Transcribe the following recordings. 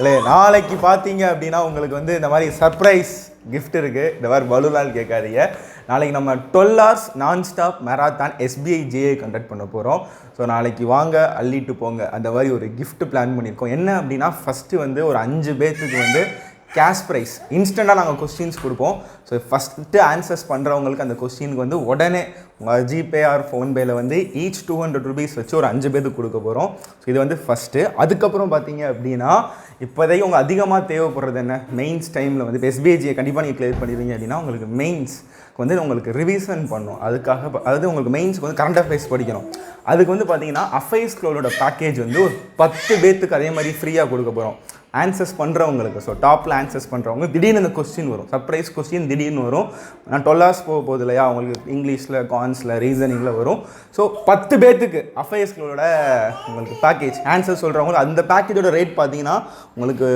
இல்லை நாளைக்கு பார்த்தீங்க அப்படின்னா உங்களுக்கு வந்து இந்த மாதிரி சர்ப்ரைஸ் கிஃப்ட் இருக்குது. இந்த மாதிரி பலூனால் கேட்காதீங்க. நாளைக்கு நம்ம 12 hours நான்-ஸ்டாப் மேராத்தான் SBI JA கண்டக்ட் பண்ண போகிறோம். ஸோ நாளைக்கு வாங்க அள்ளிட்டு போங்க அந்த மாதிரி ஒரு கிஃப்ட் பிளான் பண்ணியிருக்கோம். என்ன அப்படின்னா ஃபஸ்ட்டு வந்து ஒரு 5 பேர்த்துக்கு வந்து கேஷ் ப்ரைஸ் இன்ஸ்டண்ட்டாக நாங்கள் கொஸ்டின்ஸ் கொடுப்போம். ஸோ ஃபஸ்ட்டு ஆன்சர்ஸ் பண்ணுறவங்களுக்கு அந்த கொஸ்டினுக்கு வந்து உடனே உங்கள் ஜிபே ஆர் ஃபோன்பேயில் வந்து ஈச் 200 rupees வச்சு ஒரு 5 பேருக்கு கொடுக்க போகிறோம். ஸோ இது வந்து ஃபஸ்ட்டு. அதுக்கப்புறம் பார்த்தீங்க அப்படின்னா இப்போதைக்கு உங்கள் அதிகமாக தேவைப்படுறது என்ன, மெயின்ஸ் டைமில் வந்து இப்போ SBIஜியை கண்டிப்பாக நீங்கள் கிளியர் பண்ணிடுவீங்க அப்படின்னா உங்களுக்கு மெயின்ஸ் வந்து உங்களுக்கு ரிவிஷன் பண்ணும். அதுக்காக அதாவது உங்களுக்கு மெயின்ஸ்க்கு வந்து கரண்ட் அஃபேர்ஸ் படிக்கணும். அதுக்கு வந்து பார்த்தீங்கன்னா AffairsCloud பேக்கேஜ் வந்து ஒரு 10 பேர்த்துக்கு அதே மாதிரி ஃப்ரீயாக கொடுக்க போகிறோம். ஆன்சர்ஸ் பண்ணுறவங்களுக்கு. ஸோ டாப்பில் ஆன்சர்ஸ் பண்ணுறவங்க திடீர்னு இந்த கொஸ்டின் வரும், சர்ப்ரைஸ் கொஸ்டின் திடீர்னு வரும். நான் 12 hours போகுது இல்லையா, அவங்களுக்கு இங்கிலீஷில் கான்ஸில் ரீசனிங்கில் வரும். ஸோ 10 பேர்த்துக்கு AffairsCloud உங்களுக்கு பேக்கேஜ் ஆன்சர் சொல்கிறவங்களுக்கு அந்த பேக்கேஜோட ரேட் பார்த்தீங்கன்னா உங்களுக்கு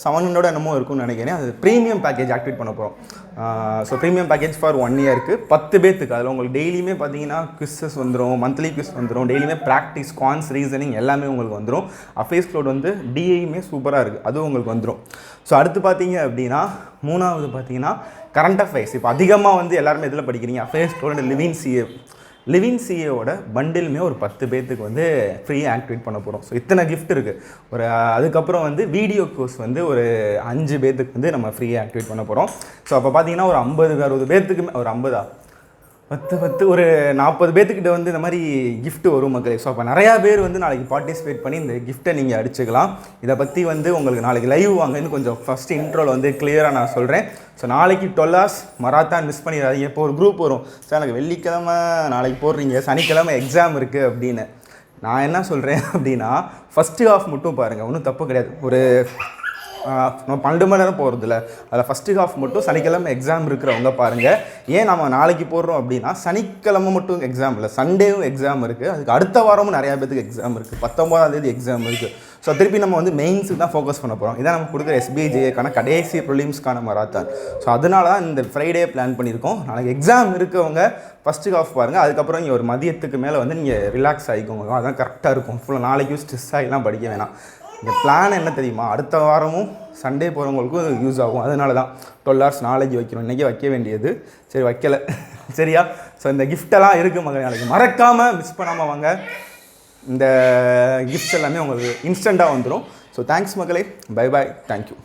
700 என்னமோ இருக்கும்னு நினைக்கிறேன். அது ப்ரீமியம் பேக்கேஜ் ஆக்டிவேட் பண்ண போகிறோம். ஸோ ப்ரீமியம் பேக்கேஜ் ஃபார் 1 yearக்கு 10 பேர்த்துக்கு. அதில் உங்களுக்கு டெய்லியுமே பார்த்தீங்கன்னா குவிஸஸ் வந்துடும், மந்த்லி குவிஸ் வந்துடும், டெய்லியுமே ப்ராக்டிஸ் கான்ஸ் ரீசனிங் எல்லாமே உங்களுக்கு வந்துடும். AffairsCloud வந்து டிஐயுமே சூப்பராக இருக்குது, அதுவும் உங்களுக்கு வந்துடும். ஸோ அடுத்து பார்த்தீங்க அப்படின்னா மூணாவது பார்த்தீங்கன்னா கரண்ட் அஃபேர்ஸ். இப்போ அதிகமாக வந்து எல்லாருமே இதில் படிக்கிறீங்க AffairsCloud லிவிங் சிஏவோட பண்டிலுமே ஒரு 10 பேர்த்துக்கு வந்து ஃப்ரீயாக ஆக்டிவேட் பண்ண போகிறோம். ஸோ இத்தனை கிஃப்ட் இருக்குது. ஒரு அதுக்கப்புறம் வந்து வீடியோ கோர்ஸ் வந்து ஒரு 5 பேர்த்துக்கு வந்து நம்ம ஃப்ரீயாக ஆக்டிவேட் பண்ண போகிறோம். ஸோ அப்போ பார்த்தீங்கன்னா ஒரு 50-60 பேர்த்துக்குமே ஒரு 10 ஒரு 40 பேர்த்துக்கிட்ட வந்து இந்த மாதிரி கிஃப்ட் வரும் மக்களே. ஸோ அப்போ நிறையா பேர் வந்து நாளைக்கு பார்ட்டிசிபேட் பண்ணி இந்த கிஃப்ட்டை நீங்கள் அடிச்சுக்கலாம். இதை பற்றி வந்து உங்களுக்கு நாளைக்கு லைவ் வாங்கன்னு கொஞ்சம் ஃபஸ்ட்டு இன்ட்ரோவில் வந்து கிளியராக நான் சொல்கிறேன். ஸோ நாளைக்கு 12 hours மராத்தான் மிஸ் பண்ணிடாதீங்க. இப்போ ஒரு குரூப் வரும், சார் எனக்கு வெள்ளிக்கிழமை நாளைக்கு போடுறீங்க, சனிக்கிழமை எக்ஸாம் இருக்குது அப்படின்னு. நான் என்ன சொல்கிறேன் அப்படின்னா ஃபஸ்ட்டு ஹாஃப் மட்டும் பாருங்கள், ஒன்றும் தப்பு கிடையாது. ஒரு நம்ம 12 மணி நேரம் போகிறதில்ல, அதில் ஃபஸ்ட்டு ஹாஃப் மட்டும் சனிக்கிழமை எக்ஸாம் இருக்கிறவங்க பாருங்கள். ஏன் நம்ம நாளைக்கு போடுறோம் அப்படின்னா சனிக்கிழமை மட்டும் எக்ஸாம் இல்லை, சண்டேவும் எக்ஸாம் இருக்குது. அதுக்கு அடுத்த வாரமும் நிறையா பேருக்கு எக்ஸாம் இருக்குது, 19ஆம் தேதி எக்ஸாம் இருக்குது. ஸோ திருப்பி நம்ம வந்து மெயின்ஸுக்கு தான் ஃபோக்கஸ் பண்ண போகிறோம். இதான் நம்ம கொடுக்குற SBIஜேக்கான கடைசி ப்ரிலிம்ஸ்க்கான மராத்தான். ஸோ அதனால தான் இந்த ஃப்ரைடே பிளான் பண்ணியிருக்கோம். நாளைக்கு எக்ஸாம் இருக்கவங்க ஃபஸ்ட்டு ஹாஃப் பாருங்கள், அதுக்கப்புறம் நீங்கள் ஒரு மதியத்துக்கு மேலே வந்து நீங்கள் ரிலாக்ஸ் ஆகிக்கோங்க, அதான் கரெக்டாக இருக்கும். ஃபுல்லாக நாளைக்கும் ஸ்ட்ரெஸ் ஆகிலாம் படிக்க வேணாம். இந்த பிளான் என்ன தெரியுமா, அடுத்த வாரமும் சண்டே போகிறவங்களுக்கும் யூஸ் ஆகும். அதனால தான் 12 hours நாளைக்கு வைக்கிறோம், இன்றைக்கி வைக்க வேண்டியது. சரி வைக்கலை சரியா. ஸோ இந்த கிஃப்டெல்லாம் இருக்குது மகள், நாளைக்கு மறக்காமல் மிஸ் பண்ணாமல் வாங்க. இந்த கிஃப்ட்ஸ் எல்லாமே உங்களுக்கு இன்ஸ்டண்ட்டாக வந்துடும். ஸோ தேங்க்ஸ் மக்களே, பை பாய், தேங்க்யூ.